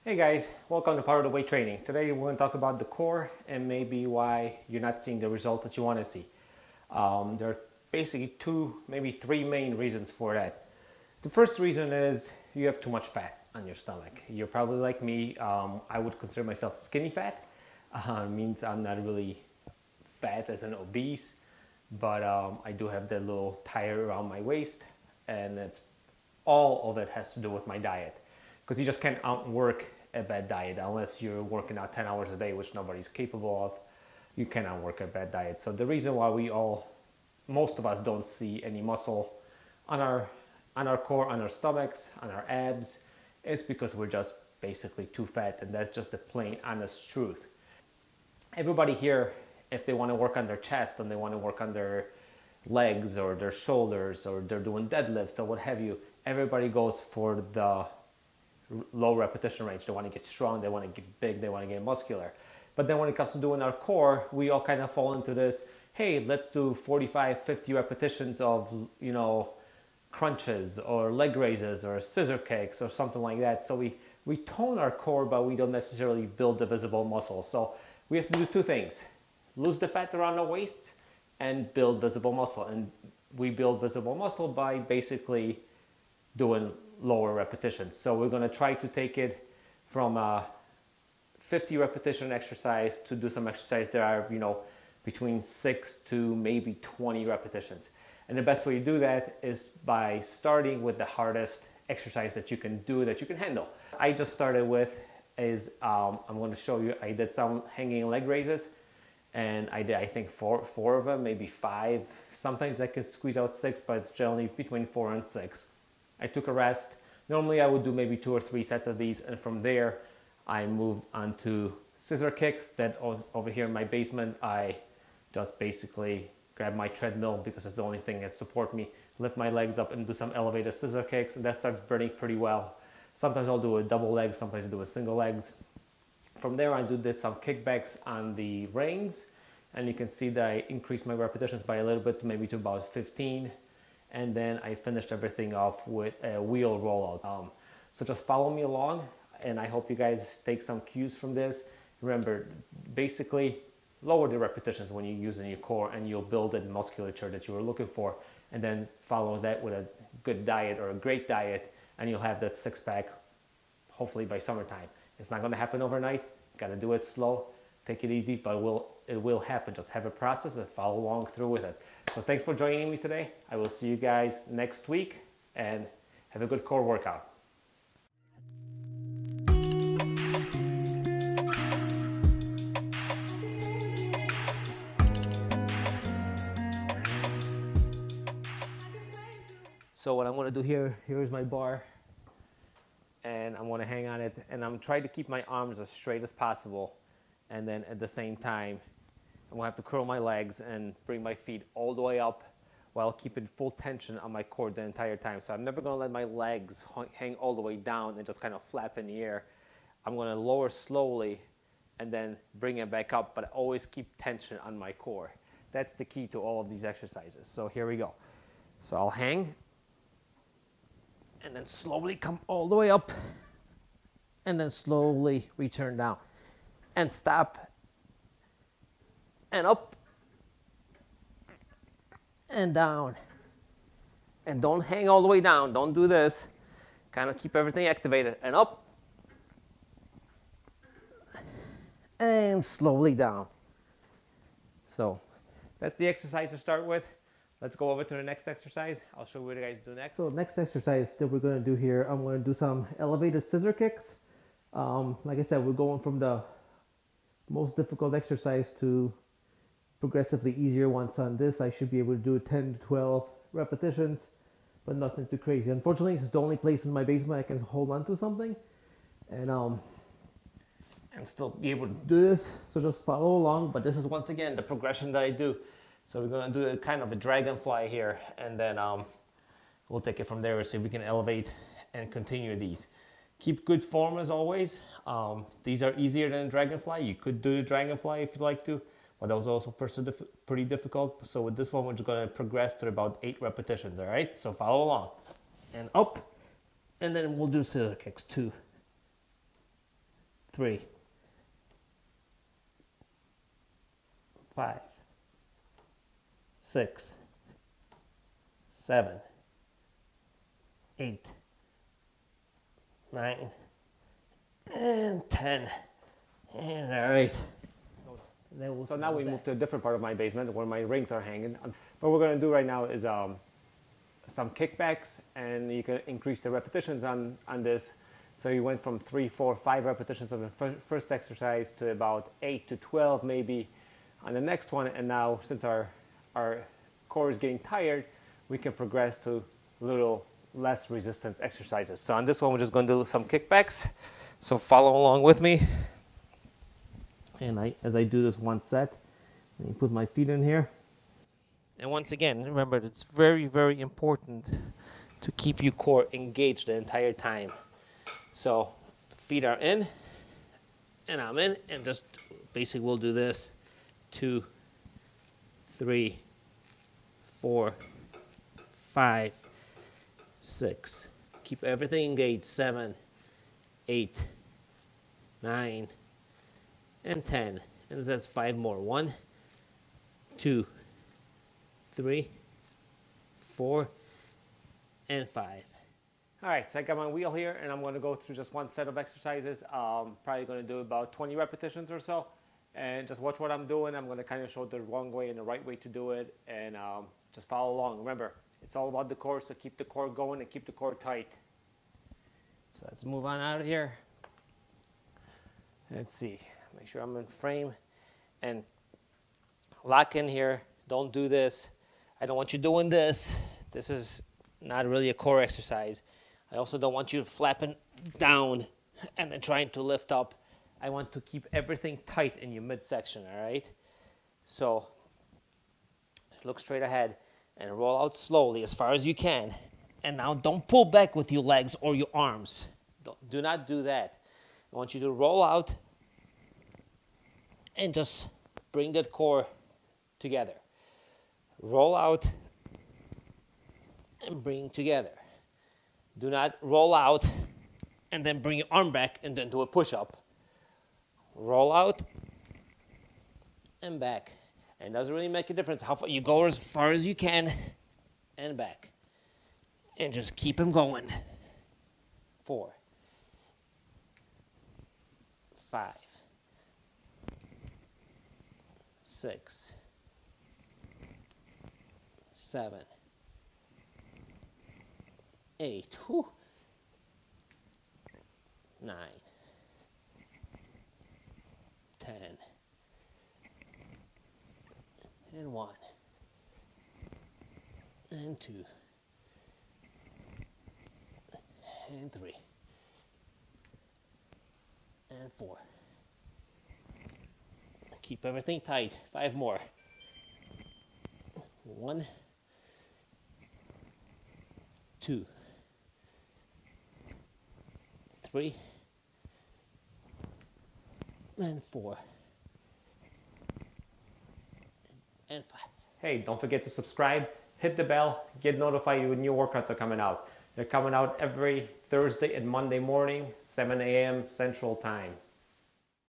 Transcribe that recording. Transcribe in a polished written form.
Hey guys, welcome to Part of the Weight Training. Today we're going to talk about the core and maybe why you're not seeing the results that you want to see. There are basically two, maybe three main reasons for that. The first reason is you have too much fat on your stomach. You're probably like me. I would consider myself skinny fat. It means I'm not really fat as an obese, but I do have that little tire around my waist, and it's all of it has to do with my diet. Because you just can't outwork a bad diet unless you're working out 10 hours a day, which nobody's capable of. You cannot work a bad diet. So the reason why most of us don't see any muscle on our core, on our stomachs, on our abs, is because we're just basically too fat, and that's just the plain honest truth. Everybody here, if they want to work on their chest and they want to work on their legs or their shoulders, or they're doing deadlifts or what have you, everybody goes for the low repetition range. They want to get strong, they want to get big, they want to get muscular. But then when it comes to doing our core, we all kind of fall into this, hey, let's do 45, 50 repetitions of, crunches or leg raises or scissor kicks or something like that. So we tone our core, but we don't necessarily build the visible muscle. So we have to do two things: lose the fat around our waists and build visible muscle. And we build visible muscle by basically doing lower repetitions. So we're going to try to take it from a 50 repetition exercise to do some exercise that are, between 6 to maybe 20 repetitions. And the best way to do that is by starting with the hardest exercise that you can do, that you can handle. I just started with I'm going to show you, I did some hanging leg raises, and I did, I think, four of them, maybe 5. Sometimes I can squeeze out 6, but it's generally between 4 and 6. I took a rest. Normally I would do maybe 2 or 3 sets of these, and from there I moved on to scissor kicks. That over here in my basement, I just basically grab my treadmill because it's the only thing that support me, lift my legs up and do some elevated scissor kicks, and that starts burning pretty well. Sometimes I'll do a double leg, sometimes I do a single legs. From there I did some kickbacks on the rings, and you can see that I increased my repetitions by a little bit, maybe to about 15. And then I finished everything off with a wheel rollout. So just follow me along, and I hope you guys take some cues from this. Remember, basically lower the repetitions when you're using your core, and you'll build the musculature that you were looking for. And then follow that with a good diet or a great diet, and you'll have that six-pack hopefully by summertime. It's not going to happen overnight. You got to do it slow, take it easy, but it will happen. Just have a process and follow along through with it. So thanks for joining me today. I will see you guys next week, and have a good core workout. So what I'm going to do here's my bar, and I'm going to hang on it, and I'm trying to keep my arms as straight as possible, and then at the same time I'm going to have to curl my legs and bring my feet all the way up while keeping full tension on my core the entire time. So I'm never going to let my legs hang all the way down and just kind of flap in the air. I'm going to lower slowly and then bring it back up, but always keep tension on my core. That's the key to all of these exercises. So here we go. So I'll hang and then slowly come all the way up, and then slowly return down and stop and up and down, and don't hang all the way down. Don't do this. Kind of keep everything activated, and up and slowly down. So that's the exercise to start with. Let's go over to the next exercise. I'll show you what you guys do next. So next exercise that we're going to do here, I'm going to do some elevated scissor kicks. Like I said, we're going from the most difficult exercise to progressively easier ones. On this, I should be able to do 10 to 12 repetitions, but nothing too crazy. Unfortunately, this is the only place in my basement I can hold on to something and still be able to do this. So just follow along. But this is, once again, the progression that I do. So we're going to do a kind of a dragonfly here, and then we'll take it from there and see if we can elevate and continue these. Keep good form as always. These are easier than dragonfly. You could do the dragonfly if you'd like to, but that was also pretty difficult. So with this one, we're just going to progress to about 8 repetitions, all right? So follow along. And up, and then we'll do scissor kicks too. 3, 5, 6, 7, 8, 9, and 10. And all right. So now we move to a different part of my basement where my rings are hanging. What we're going to do right now is some kickbacks, and you can increase the repetitions on this. So you went from 3, 4, 5 repetitions of the first exercise to about 8 to 12 maybe on the next one. And now since our core is getting tired, we can progress to little less resistance exercises. So on this one, we're just going to do some kickbacks. So follow along with me. And as I do this one set, I put my feet in here. And once again, remember, it's very, very important to keep your core engaged the entire time. So feet are in, and I'm in, and just basically we'll do this. 2, 3, 4, 5, 6. Keep everything engaged. 7, 8, 9, and 10. And that's 5 more. 1, 2, 3, 4, and 5. All right, so I got my wheel here, and I'm going to go through just one set of exercises. Probably going to do about 20 repetitions or so. And just watch what I'm doing. I'm going to kind of show the wrong way and the right way to do it. And just follow along. Remember, it's all about the core, so keep the core going and keep the core tight. So let's move on out of here. Let's see. Make sure I'm in frame. And lock in here. Don't do this. I don't want you doing this. This is not really a core exercise. I also don't want you flapping down and then trying to lift up. I want to keep everything tight in your midsection, all right? So look straight ahead and roll out slowly as far as you can. And now don't pull back with your legs or your arms. Do not do that. I want you to roll out and just bring that core together. Roll out and bring together. Do not roll out and then bring your arm back and then do a push-up. Roll out and back. And it doesn't really make a difference how far you go, as far as you can and back. And just keep them going. 4, 5, 6, 7, 8, 9, 10, and 1, and 2, and 3, and 4. Keep everything tight. 5 more. 1, 2, 3, and 4, and 5. Hey, don't forget to subscribe, hit the bell, get notified when new workouts are coming out. They're coming out every Thursday and Monday morning, 7 a.m. Central Time.